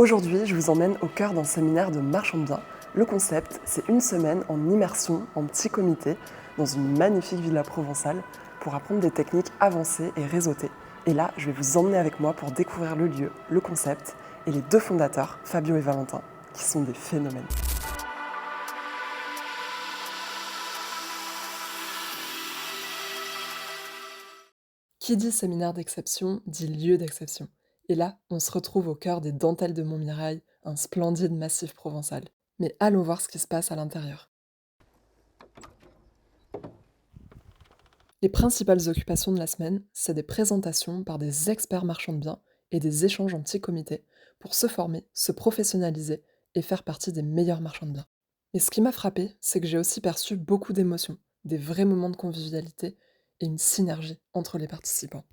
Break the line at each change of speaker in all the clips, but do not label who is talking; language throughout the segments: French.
Aujourd'hui, je vous emmène au cœur d'un séminaire de marchand de biens. Le concept, c'est une semaine en immersion, en petit comité, dans une magnifique villa provençale pour apprendre des techniques avancées et réseautées. Et là, je vais vous emmener avec moi pour découvrir le lieu, le concept et les deux fondateurs, Fabio et Valentin, qui sont des phénomènes. Qui dit séminaire d'exception dit lieu d'exception. Et là, on se retrouve au cœur des dentelles de Montmirail, un splendide massif provençal. Mais allons voir ce qui se passe à l'intérieur. Les principales occupations de la semaine, c'est des présentations par des experts marchands de biens et des échanges en petits comités pour se former, se professionnaliser et faire partie des meilleurs marchands de biens. Mais ce qui m'a frappé, c'est que j'ai aussi perçu beaucoup d'émotions, des vrais moments de convivialité et une synergie entre les participants.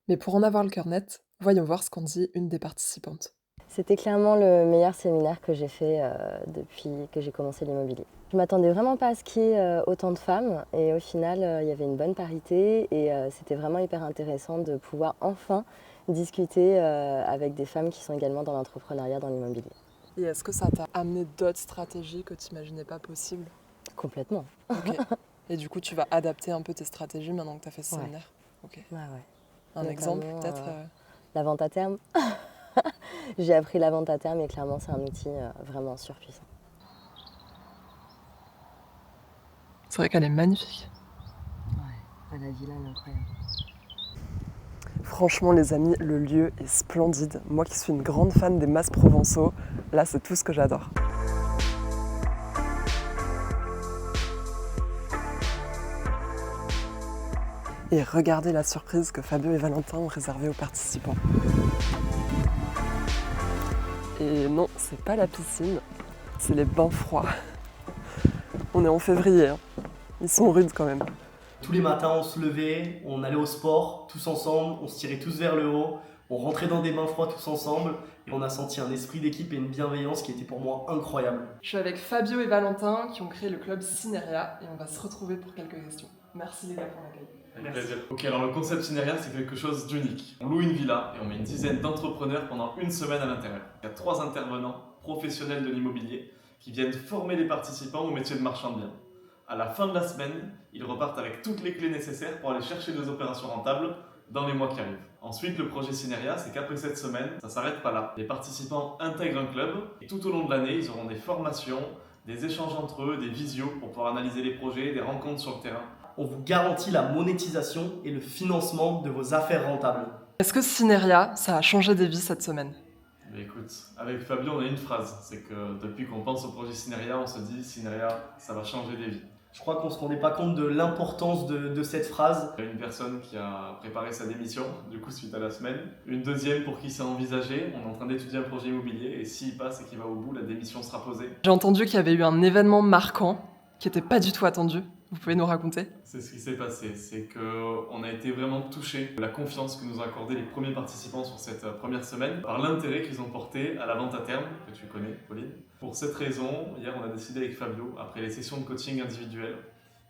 Mais pour en avoir le cœur net, voyons voir ce qu'en dit une des participantes.
C'était clairement le meilleur séminaire que j'ai fait depuis que j'ai commencé l'immobilier. Je ne m'attendais vraiment pas à ce qu'il y ait autant de femmes et au final il y avait une bonne parité et c'était vraiment hyper intéressant de pouvoir enfin discuter avec des femmes qui sont également dans l'entrepreneuriat dans l'immobilier.
Et est-ce que ça t'a amené d'autres stratégies que tu n'imaginais pas possibles ?
Complètement.
Ok. Et du coup, tu vas adapter un peu tes stratégies maintenant que tu as fait ce séminaire ? Ok.
Ouais.
Un
Notamment,
exemple peut-être
la vente à terme. J'ai appris la vente à terme et clairement c'est un outil vraiment surpuissant.
C'est vrai qu'elle est magnifique.
Ouais, la villa elle est incroyable.
Franchement les amis, le lieu est splendide. Moi qui suis une grande fan des masses provençaux, là c'est tout ce que j'adore. Et regardez la surprise que Fabio et Valentin ont réservée aux participants. Et non, c'est pas la piscine, c'est les bains froids. On est en février, hein. Ils sont rudes quand même.
Tous les matins, on se levait, on allait au sport, tous ensemble, on se tirait tous vers le haut, on rentrait dans des bains froids tous ensemble et on a senti un esprit d'équipe et une bienveillance qui était pour moi incroyable.
Je suis avec Fabio et Valentin qui ont créé le club Syneria et on va se retrouver pour quelques questions. Merci les gars pour l'accueil.
Avec plaisir. Ok, alors le concept Syneria, c'est quelque chose d'unique. On loue une villa et on met une dizaine d'entrepreneurs pendant une semaine à l'intérieur. Il y a 3 intervenants professionnels de l'immobilier qui viennent former les participants au métier de marchand de biens. À la fin de la semaine, ils repartent avec toutes les clés nécessaires pour aller chercher des opérations rentables dans les mois qui arrivent. Ensuite, le projet Syneria, c'est qu'après cette semaine, ça ne s'arrête pas là. Les participants intègrent un club et tout au long de l'année, ils auront des formations, des échanges entre eux, des visios pour pouvoir analyser les projets, des rencontres sur le terrain.
On vous garantit la monétisation et le financement de vos affaires rentables.
Est-ce que Syneria, ça a changé des vies cette semaine ?
Mais écoute, avec Fabio, on a une phrase, c'est que depuis qu'on pense au projet Syneria, on se dit Syneria, ça va changer des vies.
Je crois qu'on ne se rendait pas compte de l'importance de cette phrase.
Il y a une personne qui a préparé sa démission, du coup suite à la semaine. Une deuxième pour qui c'est envisagé, on est en train d'étudier un projet immobilier et s'il passe et qu'il va au bout, la démission sera posée.
J'ai entendu qu'il y avait eu un événement marquant qui n'était pas du tout attendu. Vous pouvez nous raconter ?
C'est ce qui s'est passé, c'est qu'on a été vraiment touchés de la confiance que nous ont accordé les premiers participants sur cette première semaine par l'intérêt qu'ils ont porté à la vente à terme, que tu connais, Pauline. Pour cette raison, hier on a décidé avec Fabio, après les sessions de coaching individuelles,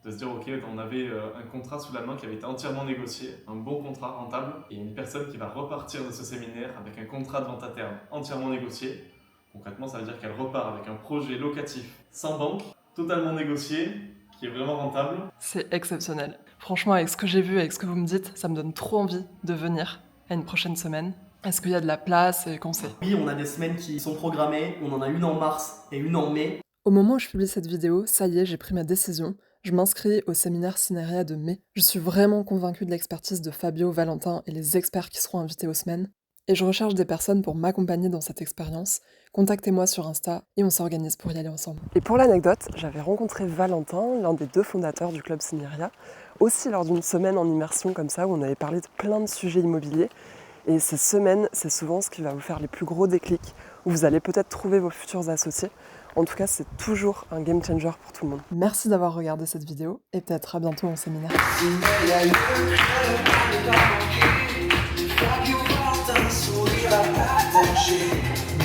de se dire ok, on avait un contrat sous la main qui avait été entièrement négocié, un bon contrat rentable, et une personne qui va repartir de ce séminaire avec un contrat de vente à terme entièrement négocié. Concrètement, ça veut dire qu'elle repart avec un projet locatif sans banque, totalement négocié, qui est vraiment rentable.
C'est exceptionnel. Franchement, avec ce que j'ai vu, avec ce que vous me dites, ça me donne trop envie de venir à une prochaine semaine. Est-ce qu'il y a de la place et qu'on sait ?
Oui, on a des semaines qui sont programmées, on en a une en mars et une en mai.
Au moment où je publie cette vidéo, ça y est, j'ai pris ma décision. Je m'inscris au séminaire Syneria de mai. Je suis vraiment convaincue de l'expertise de Fabio, Valentin et les experts qui seront invités aux semaines. Et je recherche des personnes pour m'accompagner dans cette expérience. Contactez-moi sur Insta et on s'organise pour y aller ensemble. Et pour l'anecdote, j'avais rencontré Valentin, l'un des 2 fondateurs du club Syneria, aussi lors d'une semaine en immersion comme ça, où on avait parlé de plein de sujets immobiliers. Et ces semaines, c'est souvent ce qui va vous faire les plus gros déclics, où vous allez peut-être trouver vos futurs associés. En tout cas, c'est toujours un game changer pour tout le monde. Merci d'avoir regardé cette vidéo et peut-être à bientôt en séminaire.
Fabio Valentin, sourire à partager.